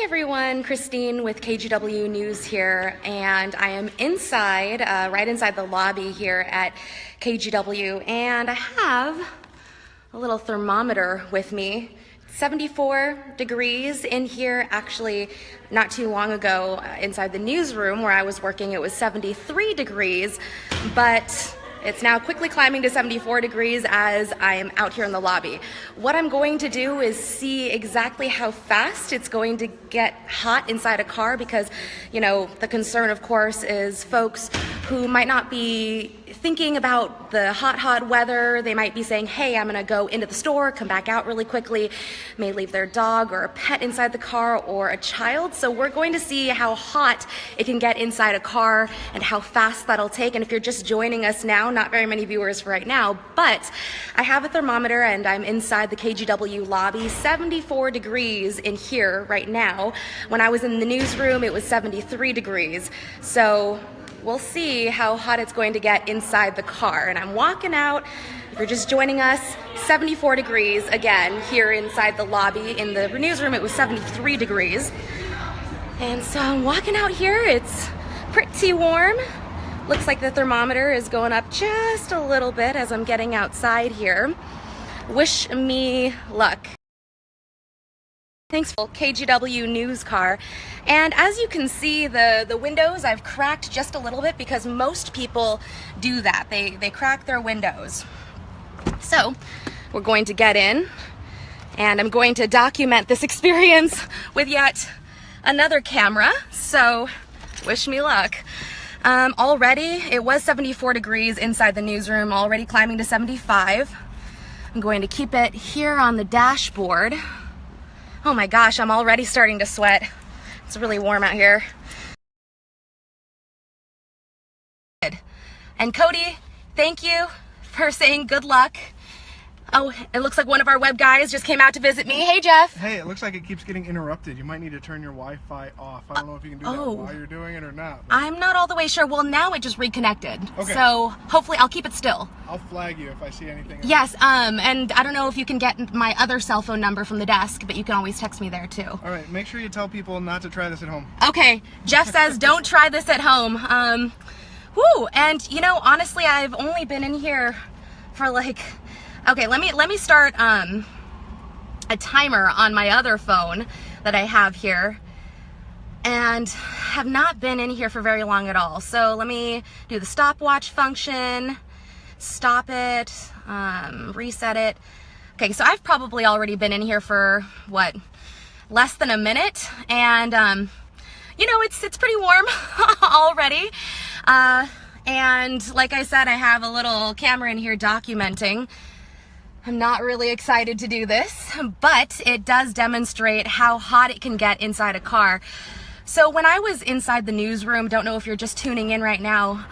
Hey everyone, Christine with KGW News here, and I am inside, right inside the lobby here at KGW, and I have a little thermometer with me. 74 degrees in here. Actually, not too long ago inside the newsroom where I was working, it was 73 degrees, but it's now quickly climbing to 74 degrees as I am out here in the lobby. What I'm going to do is see exactly how fast it's going to get hot inside a car because, you know, the concern, of course, is folks who might not be thinking about the hot weather. They might be saying, hey, I'm gonna go into the store, come back out really quickly, may leave their dog or a pet inside the car or a child. So we're going to see how hot it can get inside a car and how fast that'll take. And if you're just joining us now, not very many viewers right now, but I have a thermometer and I'm inside the KGW lobby, 74 degrees in here right now. When I was in the newsroom, it was 73 degrees. So we'll see how hot it's going to get inside the car. And I'm walking out, if you're just joining us, 74 degrees again here inside the lobby. In the newsroom, it was 73 degrees. And so I'm walking out here, it's pretty warm. Looks like the thermometer is going up just a little bit as I'm getting outside here. Wish me luck. Thanks, KGW news car. And as you can see, the windows I've cracked just a little bit because most people do that. They crack their windows. So we're going to get in and I'm going to document this experience with yet another camera. So wish me luck. Already it was 74 degrees inside the newsroom, already climbing to 75. I'm going to keep it here on the dashboard. Oh my gosh, I'm already starting to sweat. It's really warm out here. And Cody, thank you for saying good luck. Oh, it looks like one of our web guys just came out to visit me. Hey, Jeff. Hey, it looks like it keeps getting interrupted. You might need to turn your Wi-Fi off. I don't know if you can do that while you're doing it or not. But I'm not all the way sure. Well, now it just reconnected. Okay. So hopefully I'll keep it still. I'll flag you if I see anything. Yes, and I don't know if you can get my other cell phone number from the desk, but you can always text me there too. All right, make sure you tell people not to try this at home. Okay, Jeff says don't try this at home. Whoo, and you know, honestly, I've only been in here for like, okay, let me start a timer on my other phone that I have here, and have not been in here for very long at all. So let me do the stopwatch function, stop it, reset it. Okay, so I've probably already been in here for what, less than a minute, and you know, it's pretty warm already. And like I said, I have a little camera in here documenting. I'm not really excited to do this, but it does demonstrate how hot it can get inside a car. So when I was inside the newsroom, don't know if you're just tuning in right now,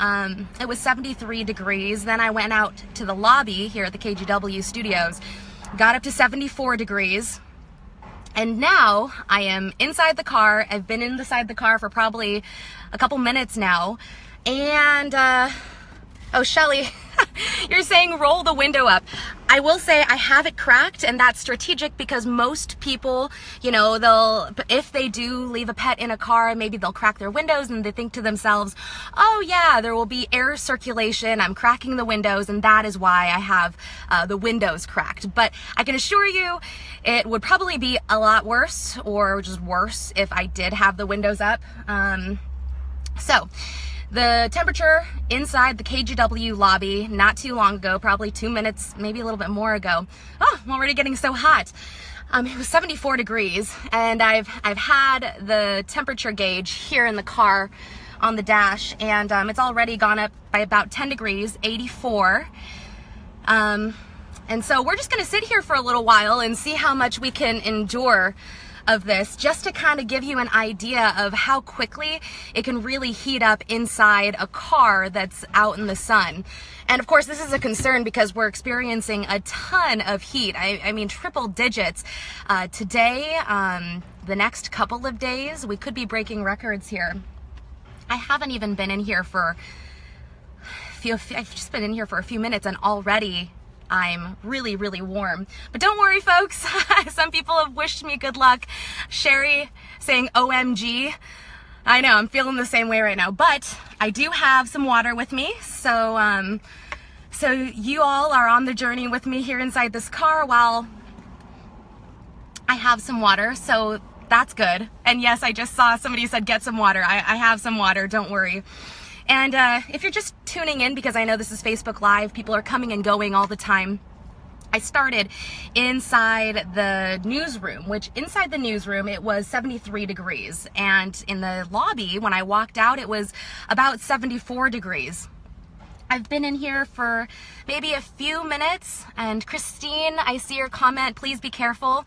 it was 73 degrees. Then I went out to the lobby here at the KGW studios, got up to 74 degrees. And now I am inside the car. I've been inside the car for probably a couple minutes now. And, oh, Shelly, you're saying roll the window up. I will say I have it cracked, and that's strategic because most people, you know, if they do leave a pet in a car, maybe they'll crack their windows and they think to themselves, oh yeah, there will be air circulation. I'm cracking the windows, and that is why I have the windows cracked. But I can assure you it would probably be a lot worse, or just worse, if I did have the windows up. So the temperature inside the KGW lobby not too long ago, probably 2 minutes, maybe a little bit more ago. Oh, I'm already getting so hot. It was 74 degrees, and I've had the temperature gauge here in the car on the dash, and it's already gone up by about 10 degrees, 84. And so we're just gonna sit here for a little while and see how much we can endure of this, just to kind of give you an idea of how quickly it can really heat up inside a car that's out in the sun. And of course, this is a concern because we're experiencing a ton of heat. I mean, triple digits. Today, the next couple of days, we could be breaking records here. I haven't even been in here for I've just been in here for a few minutes, and already I'm really, really warm. But don't worry, folks. Some people have wished me good luck. Sherry saying OMG. I know, I'm feeling the same way right now, but I do have some water with me, so so you all are on the journey with me here inside this car while I have some water, so that's good. And yes, I just saw somebody said get some water. I have some water, don't worry. And if you're just tuning in, because I know this is Facebook Live, people are coming and going all the time. I started inside the newsroom, which inside the newsroom, it was 73 degrees. And in the lobby, when I walked out, it was about 74 degrees. I've been in here for maybe a few minutes. And Christine, I see your comment. Please be careful.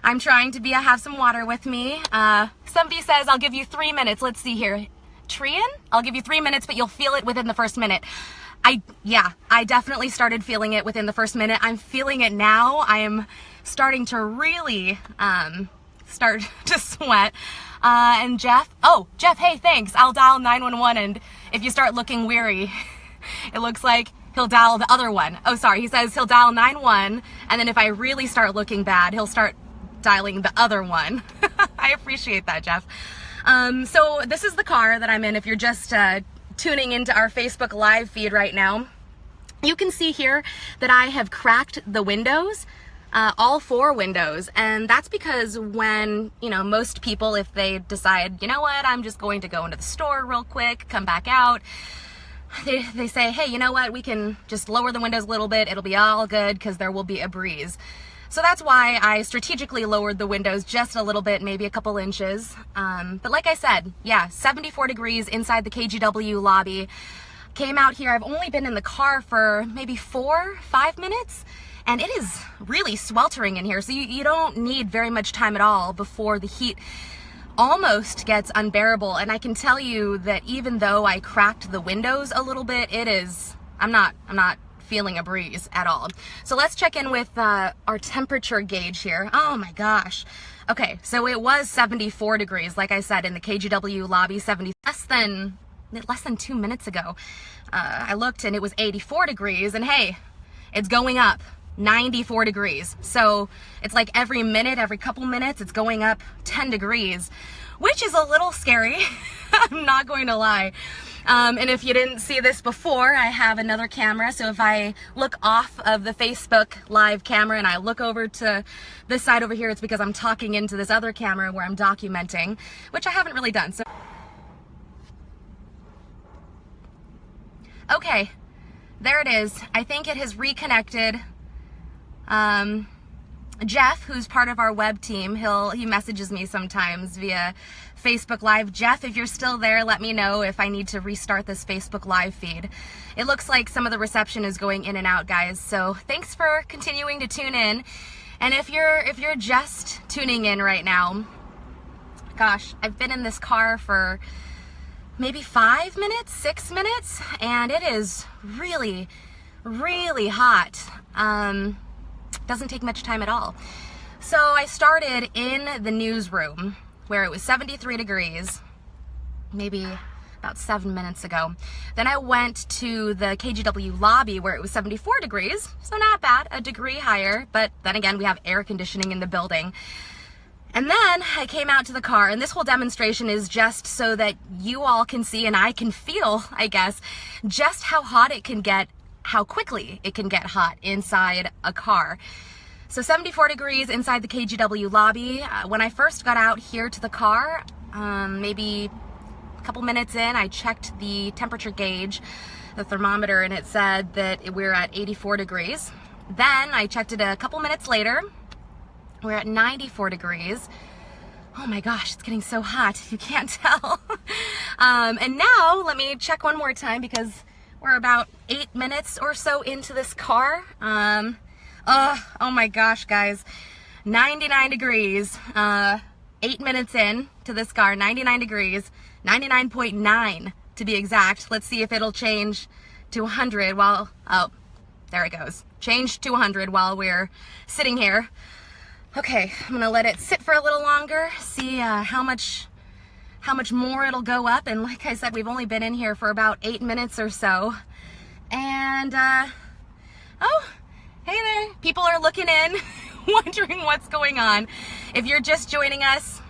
I'm trying to have some water with me. Somebody says, I'll give you 3 minutes. Let's see here. Trian, I'll give you 3 minutes, but you'll feel it within the first minute. I definitely started feeling it within the first minute. I'm feeling it now. I am starting to really start to sweat. And Jeff, hey, thanks. I'll dial 911, and if you start looking weary, it looks like he'll dial the other one. Oh, sorry, he says he'll dial 911, and then if I really start looking bad, he'll start dialing the other one. I appreciate that, Jeff. So this is the car that I'm in. If you're just tuning into our Facebook Live feed right now, you can see here that I have cracked the windows, all 4 windows. And that's because when, most people, if they decide, you know what, I'm just going to go into the store real quick, come back out, they say, hey, you know what, we can just lower the windows a little bit. It'll be all good because there will be a breeze. So that's why I strategically lowered the windows just a little bit, maybe a couple inches. But like I said, yeah, 74 degrees inside the KGW lobby. Came out here, I've only been in the car for maybe 4-5 minutes, and it is really sweltering in here. So you don't need very much time at all before the heat almost gets unbearable. And I can tell you that even though I cracked the windows a little bit, I'm not feeling a breeze at all. So let's check in with our temperature gauge here. Oh my gosh. Okay, so it was 74 degrees, like I said, in the KGW lobby, less than 2 minutes ago. I looked and it was 84 degrees, and hey, it's going up 94 degrees. So it's like every minute, every couple minutes, it's going up 10 degrees, which is a little scary. I'm not going to lie. And if you didn't see this before, I have another camera. So if I look off of the Facebook Live camera and I look over to this side over here, it's because I'm talking into this other camera where I'm documenting, which I haven't really done. So, okay, there it is. I think it has reconnected. Jeff, who's part of our web team, he messages me sometimes via Facebook Live. Jeff, if you're still there, let me know if I need to restart this Facebook Live feed. It looks like some of the reception is going in and out, guys. So thanks for continuing to tune in. And if you're just tuning in right now, gosh, I've been in this car for maybe 5 minutes, 6 minutes, and it is really, really hot. Doesn't take much time at all. So I started in the newsroom where it was 73 degrees, maybe about 7 minutes ago. Then I went to the KGW lobby where it was 74 degrees, so not bad, a degree higher, but then again, we have air conditioning in the building. And then I came out to the car, and this whole demonstration is just so that you all can see and I can feel, I guess, just how hot it can get, how quickly it can get hot inside a car. So 74 degrees inside the KGW lobby. When I first got out here to the car, maybe a couple minutes in, I checked the temperature gauge, the thermometer, and it said that we're at 84 degrees. Then I checked it a couple minutes later. We're at 94 degrees. Oh my gosh, it's getting so hot, if you can't tell. And now, let me check one more time because we're about 8 minutes or so into this car. Oh my gosh, guys, 99 degrees, 8 minutes in to this car, 99 degrees, 99.9 to be exact. Let's see if it'll change to 100 while, oh, there it goes. Change to 100 while we're sitting here. Okay, I'm gonna let it sit for a little longer, see how much more it'll go up. And like I said, we've only been in here for about 8 minutes or so. And, oh, hey there, people are looking in, wondering what's going on. If you're just joining us,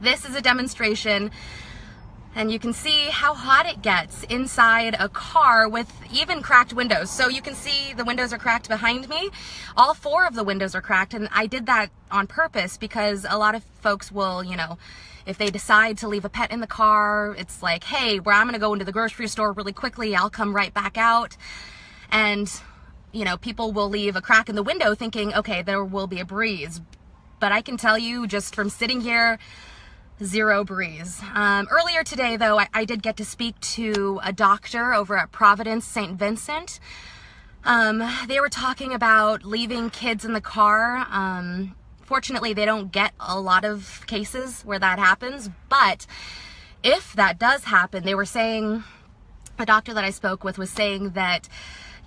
This is a demonstration, and you can see how hot it gets inside a car with even cracked windows. So you can see the windows are cracked behind me. All 4 of the windows are cracked, and I did that on purpose because a lot of folks will, you know, if they decide to leave a pet in the car, it's like, hey, I'm gonna go into the grocery store really quickly, I'll come right back out. And, you know, people will leave a crack in the window thinking, okay, there will be a breeze. But I can tell you just from sitting here, 0 breeze. Earlier today, though, I did get to speak to a doctor over at Providence St. Vincent. They were talking about leaving kids in the car. Fortunately, they don't get a lot of cases where that happens, but if that does happen, they were saying, a doctor that I spoke with was saying that,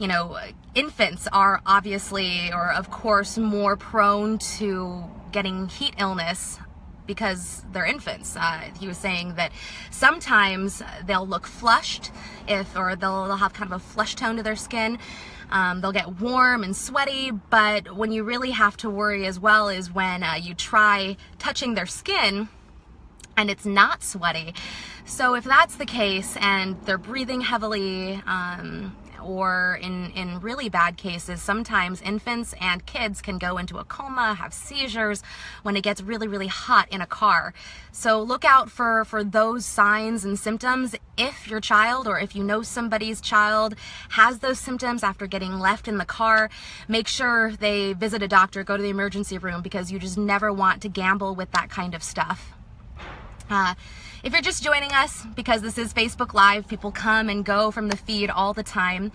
you know, infants are obviously, or of course, more prone to getting heat illness because they're infants. He was saying that sometimes they'll look flushed, or they'll have kind of a flush tone to their skin. They'll get warm and sweaty, but when you really have to worry as well is when you try touching their skin and it's not sweaty. So if that's the case and they're breathing heavily, or in really bad cases, sometimes infants and kids can go into a coma, have seizures when it gets really, really hot in a car. So look out for those signs and symptoms. If your child, or if you know somebody's child has those symptoms after getting left in the car, make sure they visit a doctor, go to the emergency room, because you just never want to gamble with that kind of stuff. If you're just joining us, because this is Facebook Live, people come and go from the feed all the time.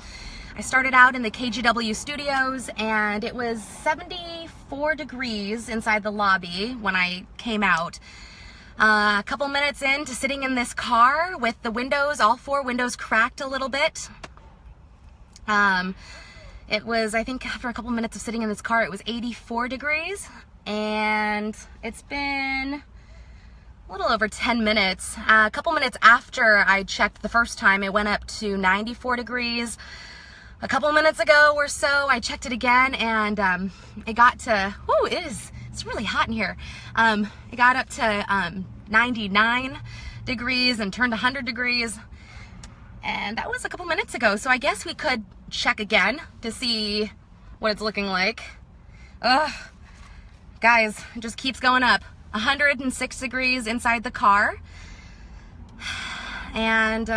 I started out in the KGW studios, and it was 74 degrees inside the lobby when I came out. A couple minutes into sitting in this car with the windows, all 4 windows cracked a little bit. It was, I think after a couple minutes of sitting in this car, it was 84 degrees, and it's been a little over 10 minutes. A couple minutes after I checked the first time, it went up to 94 degrees. A couple minutes ago or so, I checked it again, and it got to, it's really hot in here. It got up to 99 degrees and turned 100 degrees. And that was a couple minutes ago. So I guess we could check again to see what it's looking like. Guys, it just keeps going up. 106 degrees inside the car, and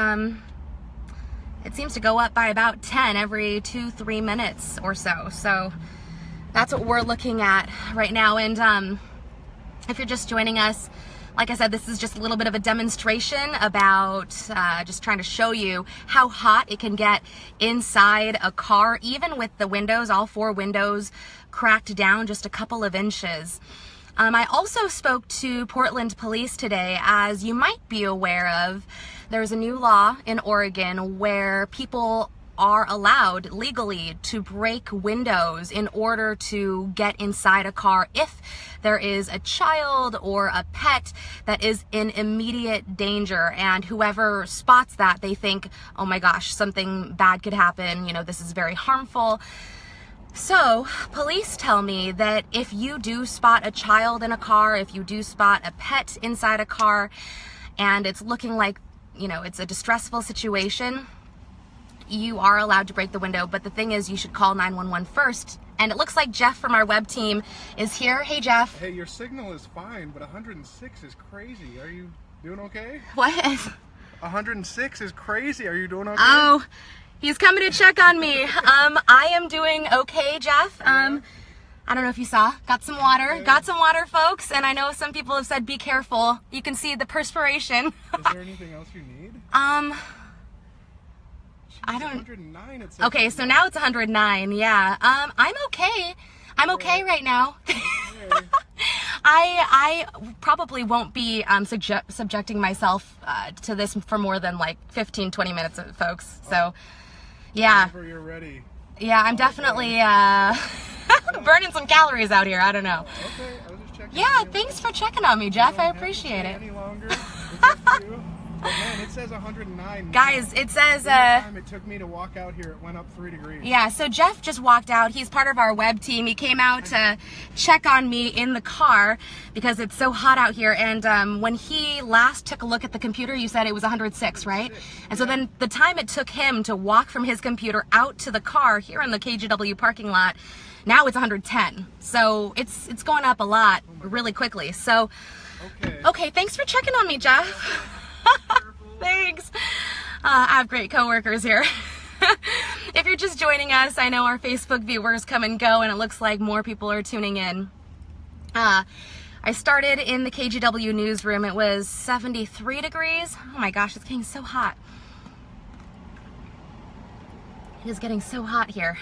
it seems to go up by about 10 every 2-3 minutes or so. So that's what we're looking at right now. And if you're just joining us, like I said, this is just a little bit of a demonstration about just trying to show you how hot it can get inside a car, even with the windows, all 4 windows cracked down just a couple of inches. I also spoke to Portland police today. As you might be aware of, there's a new law in Oregon where people are allowed legally to break windows in order to get inside a car if there is a child or a pet that is in immediate danger, and whoever spots that, they think, oh my gosh, something bad could happen, you know, this is very harmful. So, police tell me that if you do spot a child in a car, if you do spot a pet inside a car, and it's looking like, you know, it's a distressful situation, you are allowed to break the window. But the thing is, you should call 911 first. And it looks like Jeff from our web team is here. Hey, Jeff. Hey, your signal is fine, but 106 is crazy. Are you doing okay? What? 106 is crazy. Are you doing okay? Oh, he's coming to check on me. I am doing okay, Jeff. I don't know if you saw. Got some water. Okay. Got some water, folks. And I know some people have said be careful. You can see the perspiration. Is there anything else you need? I don't. 109. It says. Okay, so now it's 109. Yeah. I'm okay. I'm okay right now. Okay. I probably won't be subjecting myself to this for more than like 15-20 minutes, folks. So, yeah. Whenever you're ready. Yeah, I'm definitely burning some calories out here. I don't know. Okay, I was just checking. Yeah, thanks for checking on me, Jeff. I appreciate it. Any longer? It's up to you. Man, it says 109. Guys, it says... the time it took me to walk out here, it went up 3 degrees. Yeah, so Jeff just walked out. He's part of our web team. He came out to check on me in the car because it's so hot out here. And when he last took a look at the computer, you said it was 106, right? And so then the time it took him to walk from his computer out to the car here in the KGW parking lot, now it's 110. So it's going up a lot really quickly. So, okay, thanks for checking on me, Jeff. Thanks. I have great coworkers here. If you're just joining us, I know our Facebook viewers come and go, and it looks like more people are tuning in. I started in the KGW newsroom. It was 73 degrees. Oh my gosh, it's getting so hot. It is getting so hot here.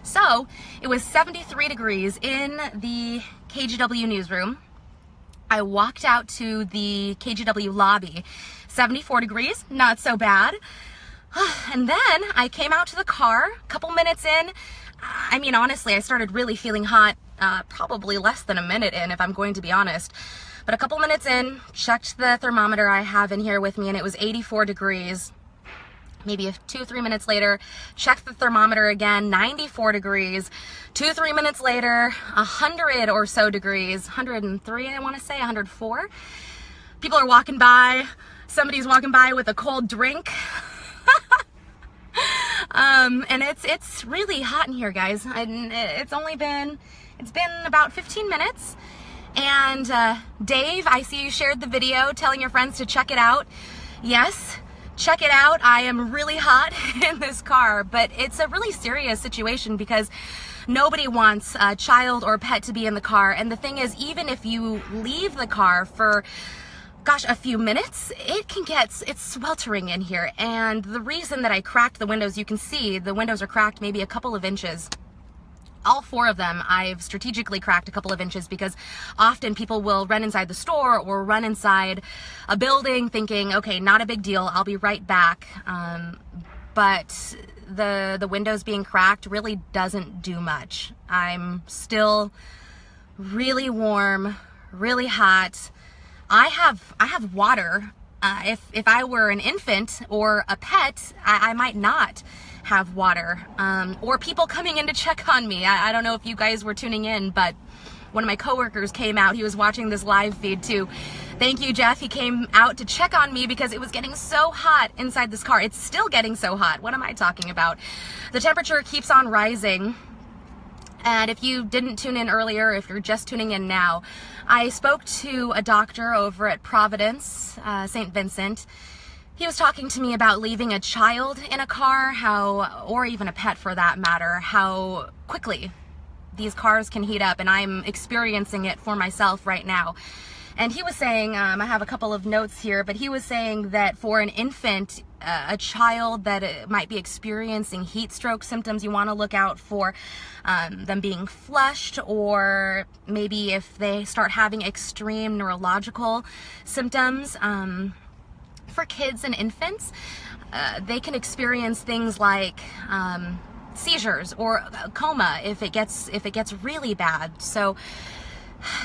So it was 73 degrees in the KGW newsroom. I walked out to the KGW lobby, 74 degrees, not so bad. And then I came out to the car, a couple minutes in. I mean, honestly, I started really feeling hot, probably less than a minute in, if I'm going to be honest. But a couple minutes in, checked the thermometer I have in here with me, and it was 84 degrees. Maybe 2-3 minutes later, checked the thermometer again, 94 degrees. 2-3 minutes later, 100 or so degrees, 103, I want to say, 104. People are walking by. Somebody's walking by with a cold drink. And it's really hot in here, guys. It's been about 15 minutes. And Dave, I see you shared the video telling your friends to check it out. Yes. Check it out. I am really hot in this car, but it's a really serious situation because nobody wants a child or pet to be in the car. And the thing is, even if you leave the car for, gosh, a few minutes, it's sweltering in here. And the reason that I cracked the windows, you can see the windows are cracked maybe a couple of inches. All 4 of them, I've strategically cracked a couple of inches because often people will run inside the store or run inside a building thinking, okay, not a big deal, I'll be right back. But the windows being cracked really doesn't do much. I'm still really warm, really hot. I have water. If I were an infant or a pet, I might not have water, or people coming in to check on me. I don't know if you guys were tuning in, but one of my coworkers came out. He was watching this live feed too. Thank you, Jeff. He came out to check on me because it was getting so hot inside this car. It's still getting so hot. What am I talking about? The temperature keeps on rising. And if you didn't tune in earlier, if you're just tuning in now, I spoke to a doctor over at Providence, St. Vincent. He was talking to me about leaving a child in a car, or even a pet for that matter, how quickly these cars can heat up, and I'm experiencing it for myself right now. And he was saying, I have a couple of notes here, but he was saying that for an infant, a child that might be experiencing heat stroke symptoms, you want to look out for them being flushed, or maybe if they start having extreme neurological symptoms. For kids and infants, they can experience things like seizures or coma if it gets really bad. So,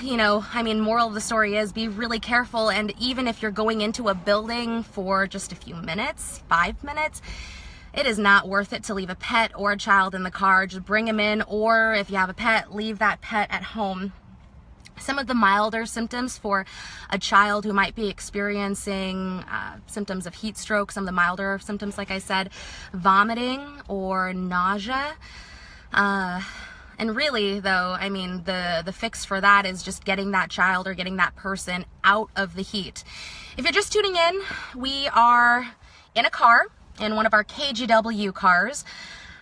you know, I mean, moral of the story is be really careful. And even if you're going into a building for just a few minutes, 5 minutes, it is not worth it to leave a pet or a child in the car. Just bring them in, or if you have a pet, leave that pet at home. Some of the milder symptoms for a child who might be experiencing symptoms of heat stroke, some of the milder symptoms, like I said, vomiting or nausea. And really, though, I mean, the fix for that is just getting that child or getting that person out of the heat. If you're just tuning in, we are in a car, in one of our KGW cars.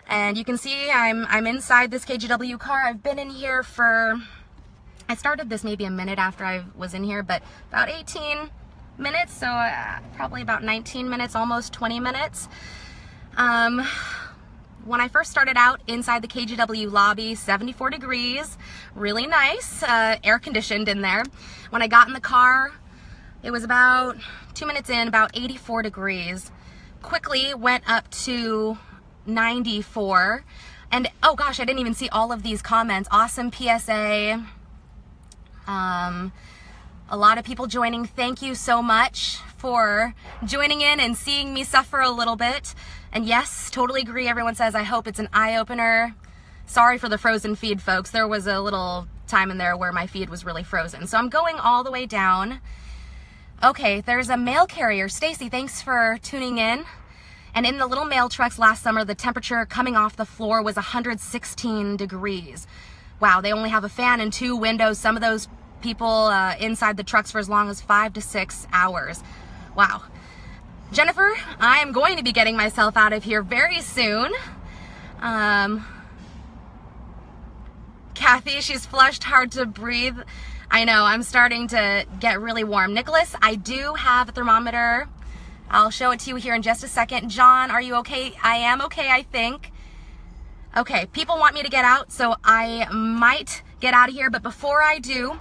And you can see I'm inside this KGW car. I've been in here for... I started this maybe a minute after I was in here, but about 18 minutes, so probably about 19 minutes, almost 20 minutes. When I first started out inside the KGW lobby, 74 degrees, really nice, air conditioned in there. When I got in the car, it was about 2 minutes in, about 84 degrees. Quickly went up to 94. And oh gosh, I didn't even see all of these comments. Awesome PSA. A lot of people joining. Thank you so much for joining in and seeing me suffer a little bit. And yes, totally agree. Everyone says, I hope it's an eye-opener. Sorry for the frozen feed, folks. There was a little time in there where my feed was really frozen. So I'm going all the way down. Okay, there's a mail carrier. Stacy, thanks for tuning in. And in the little mail trucks last summer, the temperature coming off the floor was 116 degrees. Wow, they only have a fan and 2 windows. Some of those people inside the trucks for as long as 5 to 6 hours. Wow. Jennifer, I am going to be getting myself out of here very soon. Kathy, she's flushed, hard to breathe. I know, I'm starting to get really warm. Nicholas, I do have a thermometer. I'll show it to you here in just a second. John, are you okay? I am okay, I think. Okay, people want me to get out, so I might get out of here, but before I do,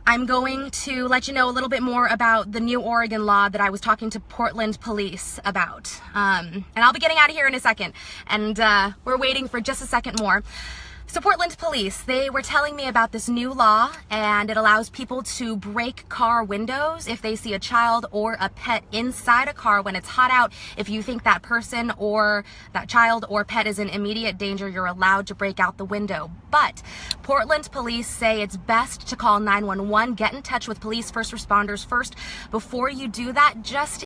I'm going to let you know a little bit more about the new Oregon law that I was talking to Portland police about. And I'll be getting out of here in a second, and we're waiting for just a second more. So Portland police, they were telling me about this new law, and it allows people to break car windows if they see a child or a pet inside a car when it's hot out. If you think that person or that child or pet is in immediate danger, you're allowed to break out the window. But Portland police say it's best to call 911, get in touch with police first responders first. Before you do that, just